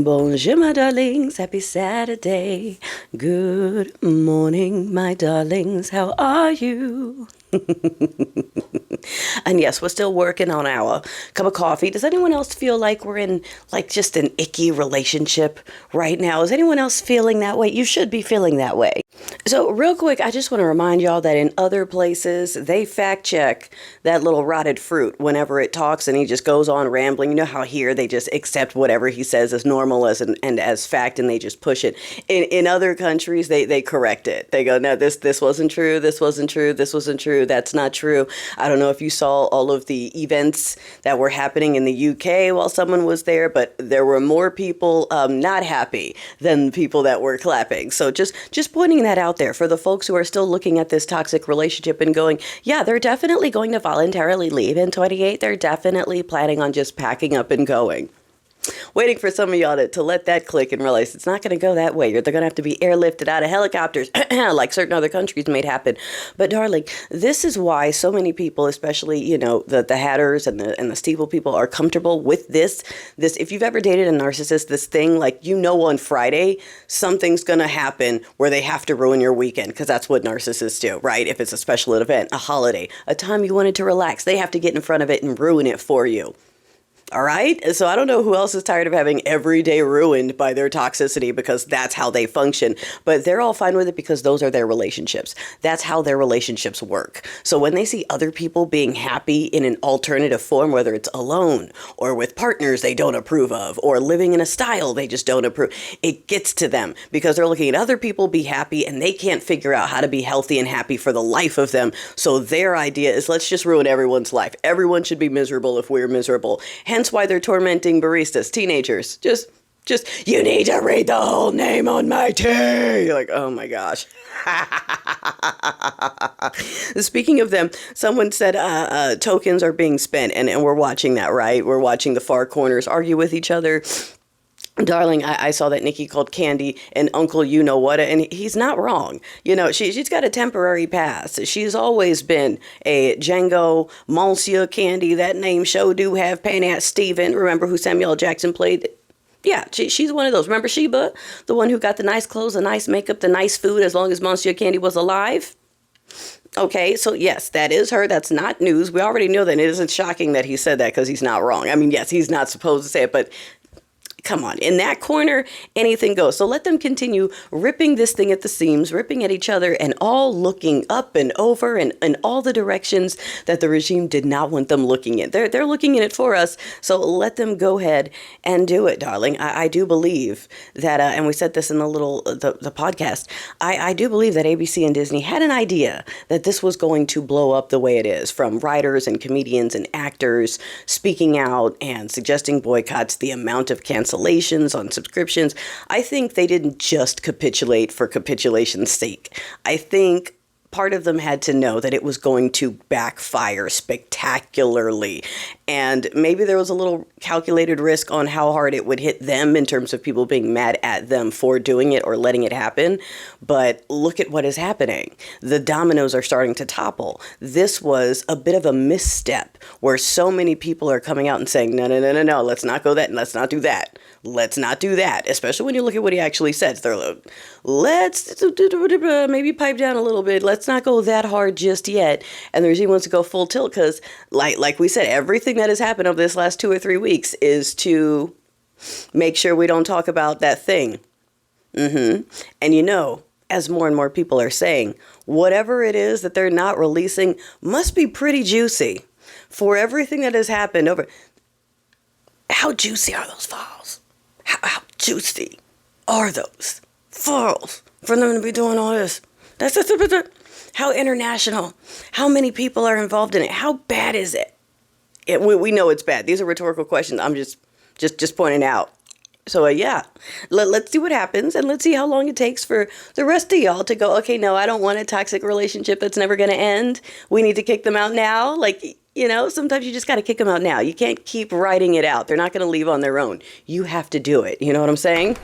Bonjour, my darlings. Happy Saturday. Good morning, my darlings. How are you? And yes, we're still working on our cup of coffee. Does anyone else feel like we're in like just an icky relationship right now? Is anyone else feeling that way? You should be feeling that way. So real quick, I just want to remind y'all that in other places, they fact check that little rotted fruit whenever it talks and he just goes on rambling. You know how here they just accept whatever he says as normal and as fact, and they just push it. In other countries, they correct it. They go, no, this wasn't true. This wasn't true. This wasn't true. That's not true. I don't know if you saw all of the events that were happening in the UK while someone was there, but there were more people not happy than people that were clapping. So just pointing that out there for the folks who are still looking at this toxic relationship and going, yeah, they're definitely going to voluntarily leave in 28. They're definitely planning on just packing up and going. Waiting for some of y'all to let that click and realize it's not going to go that way. They're going to have to be airlifted out of helicopters like certain other countries made happen. But darling, this is why so many people, especially, you know, the hatters and the steeple people are comfortable with this. If you've ever dated a narcissist, this thing, like, you know, on Friday, something's going to happen where they have to ruin your weekend, because that's what narcissists do, right? If it's a special event, a holiday, a time you wanted to relax, they have to get in front of it and ruin it for you. All right. So I don't know who else is tired of having every day ruined by their toxicity, because that's how they function. But they're all fine with it because those are their relationships. That's how their relationships work. So when they see other people being happy in an alternative form, whether it's alone or with partners they don't approve of, or living in a style they just don't approve, it gets to them because they're looking at other people be happy and they can't figure out how to be healthy and happy for the life of them. So their idea is, let's just ruin everyone's life. Everyone should be miserable if we're miserable. Hence why they're tormenting baristas, teenagers. Just, you need to read the whole name on my tea. You're like, oh my gosh. Speaking of them, someone said tokens are being spent, and we're watching that, right? We're watching the far corners argue with each other. Darling, I saw that Nikki called Candy an uncle you-know-what, and he's not wrong. You know, she's got a temporary past. She's always been a Django, Monsieur Candy. That name show do have Pan Ass Steven. Remember who Samuel L. Jackson played? Yeah, she's one of those. Remember Sheba? The one who got the nice clothes, the nice makeup, the nice food as long as Monsieur Candy was alive? Okay, so yes, that is her. That's not news. We already know that. It isn't shocking that he said that because he's not wrong. I mean, yes, he's not supposed to say it, but come on, in that corner, anything goes. So let them continue ripping this thing at the seams, ripping at each other, and all looking up and over and in all the directions that the regime did not want them looking in. They're looking in it for us, so let them go ahead and do it, darling. I do believe that, and we said this in the podcast, I do believe that ABC and Disney had an idea that this was going to blow up the way it is, from writers and comedians and actors speaking out and suggesting boycotts, the amount of cancellations on subscriptions. I think they didn't just capitulate for capitulation's sake. I think part of them had to know that it was going to backfire spectacularly. And maybe there was a little calculated risk on how hard it would hit them in terms of people being mad at them for doing it or letting it happen. But look at what is happening. The dominoes are starting to topple. This was a bit of a misstep where so many people are coming out and saying, no, let's not go that and let's not do that. Let's not do that. Especially when you look at what he actually says. They're like, let's maybe pipe down a little bit. Let's not go that hard just yet. And the regime wants to go full tilt because, like we said, everything that has happened over this last 2 or 3 weeks is to make sure we don't talk about that thing. And you know, as more and more people are saying, whatever it is that they're not releasing must be pretty juicy. For everything that has happened over, how juicy are those files? How juicy are those files for them to be doing all this? That's how international, how many people are involved in it? How bad is it? We know it's bad. These are rhetorical questions. I'm just pointing out. So yeah, let's see what happens, and let's see how long it takes for the rest of y'all to go, okay, no, I don't want a toxic relationship that's never going to end. We need to kick them out now. Like, you know, sometimes you just got to kick them out now. You can't keep writing it out. They're not going to leave on their own. You have to do it. You know what I'm saying?